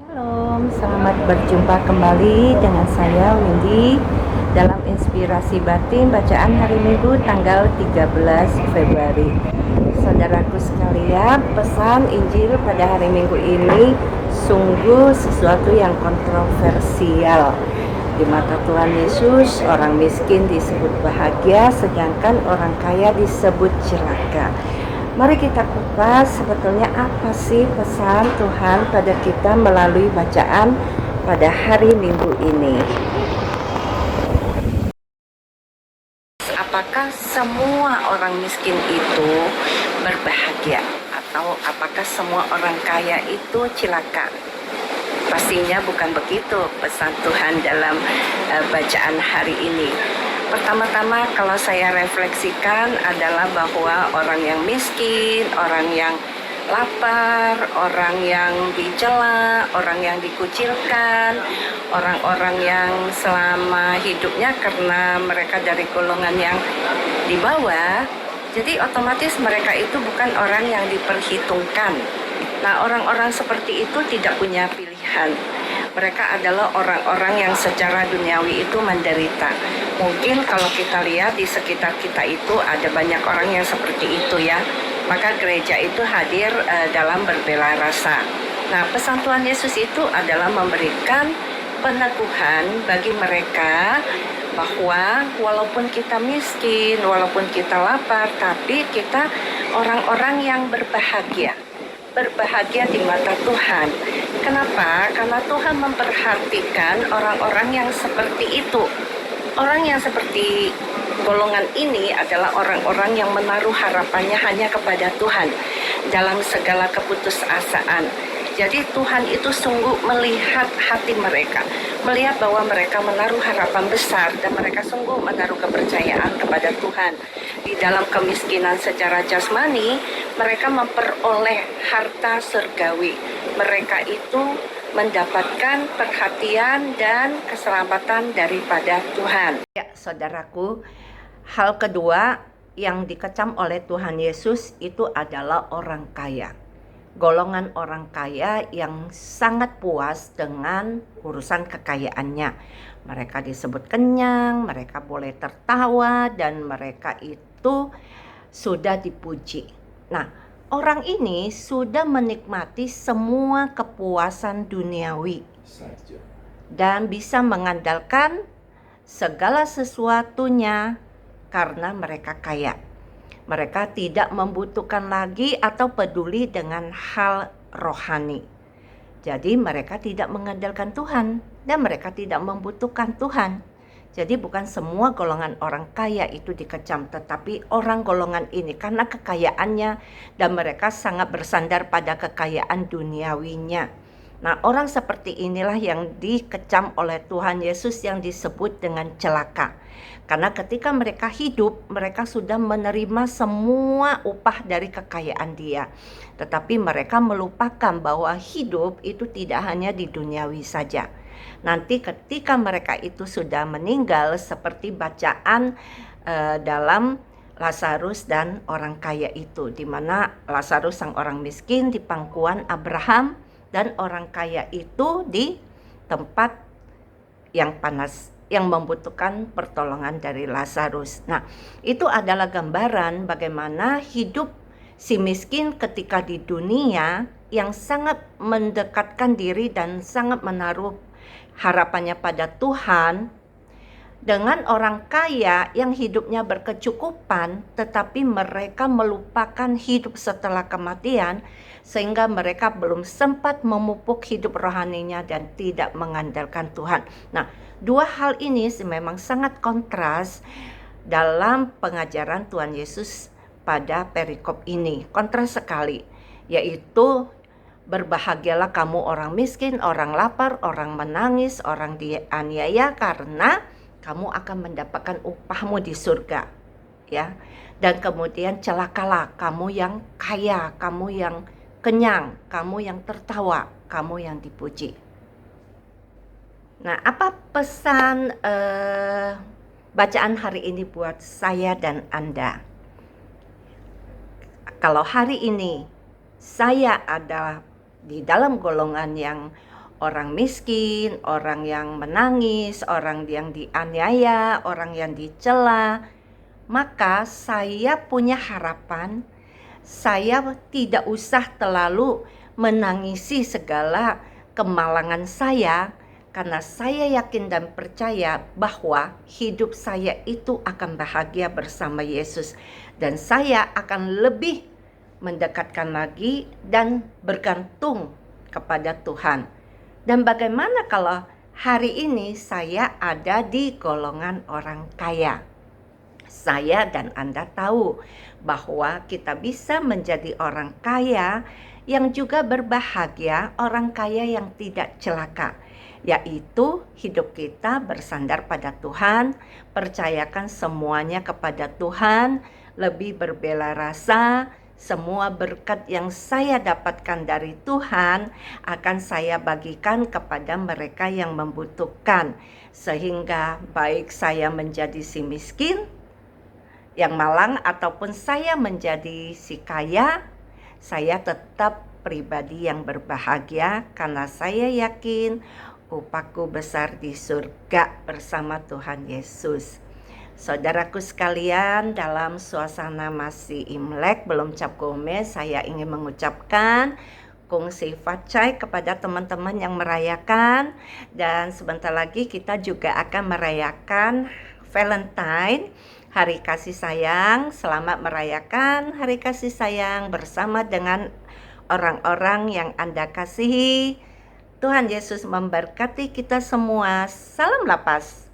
Shalom, selamat berjumpa kembali dengan saya Windy dalam Inspirasi Batin bacaan hari Minggu tanggal 13 Februari. Saudaraku sekalian, pesan Injil pada hari Minggu ini sungguh sesuatu yang kontroversial. Di mata Tuhan Yesus, orang miskin disebut bahagia, sedangkan orang kaya disebut celaka. Mari kita kupas sebetulnya apa sih pesan Tuhan pada kita melalui bacaan pada hari Minggu ini. Apakah semua orang miskin itu berbahagia atau apakah semua orang kaya itu celaka? Pastinya bukan begitu pesan Tuhan dalam bacaan hari ini. Pertama-tama kalau saya refleksikan adalah bahwa orang yang miskin, orang yang lapar, orang yang dicela, orang yang dikucilkan, orang-orang yang selama hidupnya karena mereka dari golongan yang di bawah, jadi otomatis mereka itu bukan orang yang diperhitungkan. Nah, orang-orang seperti itu tidak punya pilihan. Mereka adalah orang-orang yang secara duniawi itu menderita. Mungkin kalau kita lihat di sekitar kita itu ada banyak orang yang seperti itu ya. Maka gereja itu hadir dalam berbela rasa. Nah, pesan Tuhan Yesus itu adalah memberikan peneguhan bagi mereka bahwa walaupun kita miskin, walaupun kita lapar, tapi kita orang-orang yang berbahagia di mata Tuhan. Kenapa? Karena Tuhan memperhatikan orang-orang yang seperti itu. Orang yang seperti golongan ini adalah orang-orang yang menaruh harapannya hanya kepada Tuhan dalam segala keputusasaan. Jadi Tuhan itu sungguh melihat hati mereka, melihat bahwa mereka menaruh harapan besar dan mereka sungguh menaruh kepercayaan kepada Tuhan. Di dalam kemiskinan secara jasmani, mereka memperoleh harta surgawi. Mereka itu mendapatkan perhatian dan keselamatan daripada Tuhan. Ya, saudaraku, hal kedua yang dikecam oleh Tuhan Yesus itu adalah orang kaya. Golongan orang kaya yang sangat puas dengan urusan kekayaannya. Mereka disebut kenyang, mereka boleh tertawa, dan mereka itu sudah dipuji. Nah, orang ini sudah menikmati semua kepuasan duniawi dan bisa mengandalkan segala sesuatunya karena mereka kaya. Mereka tidak membutuhkan lagi atau peduli dengan hal rohani. Jadi mereka tidak mengandalkan Tuhan dan mereka tidak membutuhkan Tuhan. Jadi bukan semua golongan orang kaya itu dikecam, tetapi orang golongan ini karena kekayaannya dan mereka sangat bersandar pada kekayaan duniawinya. Nah, orang seperti inilah yang dikecam oleh Tuhan Yesus yang disebut dengan celaka. Karena ketika mereka hidup, mereka sudah menerima semua upah dari kekayaan dia. Tetapi mereka melupakan bahwa hidup itu tidak hanya di duniawi saja. Nanti ketika mereka itu sudah meninggal, seperti bacaan dalam Lazarus dan orang kaya itu, di mana Lazarus sang orang miskin di pangkuan Abraham dan orang kaya itu di tempat yang panas yang membutuhkan pertolongan dari Lazarus. Nah, itu adalah gambaran bagaimana hidup si miskin ketika di dunia yang sangat mendekatkan diri dan sangat menaruh harapannya pada Tuhan, dengan orang kaya yang hidupnya berkecukupan tetapi mereka melupakan hidup setelah kematian, sehingga mereka belum sempat memupuk hidup rohaninya dan tidak mengandalkan Tuhan. Nah, dua hal ini memang sangat kontras dalam pengajaran Tuhan Yesus pada perikop ini. Kontras sekali, yaitu berbahagialah kamu orang miskin, orang lapar, orang menangis, orang dianiaya, karena kamu akan mendapatkan upahmu di surga, ya. Dan kemudian celakalah kamu yang kaya, kamu yang kenyang, kamu yang tertawa, kamu yang dipuji. Nah, apa pesan bacaan hari ini buat saya dan Anda? Kalau hari ini saya ada di dalam golongan yang orang miskin, orang yang menangis, orang yang dianiaya, orang yang dicela, maka saya punya harapan. Saya tidak usah terlalu menangisi segala kemalangan saya, karena saya yakin dan percaya bahwa hidup saya itu akan bahagia bersama Yesus, dan saya akan lebih mendekatkan lagi dan bergantung kepada Tuhan. Dan bagaimana kalau hari ini saya ada di golongan orang kaya? Saya dan Anda tahu bahwa kita bisa menjadi orang kaya yang juga berbahagia, orang kaya yang tidak celaka, yaitu hidup kita bersandar pada Tuhan, percayakan semuanya kepada Tuhan, lebih berbela rasa. Semua berkat yang saya dapatkan dari Tuhan akan saya bagikan kepada mereka yang membutuhkan, sehingga baik saya menjadi si miskin yang malang ataupun saya menjadi si kaya, saya tetap pribadi yang berbahagia karena saya yakin upahku besar di surga bersama Tuhan Yesus. Saudaraku sekalian, dalam suasana masih Imlek, belum Cap Gome, saya ingin mengucapkan Kung Si Fat Chai kepada teman-teman yang merayakan. Dan sebentar lagi kita juga akan merayakan Valentine, Hari Kasih Sayang. Selamat merayakan Hari Kasih Sayang bersama dengan orang-orang yang Anda kasihi. Tuhan Yesus memberkati kita semua. Salam lapas.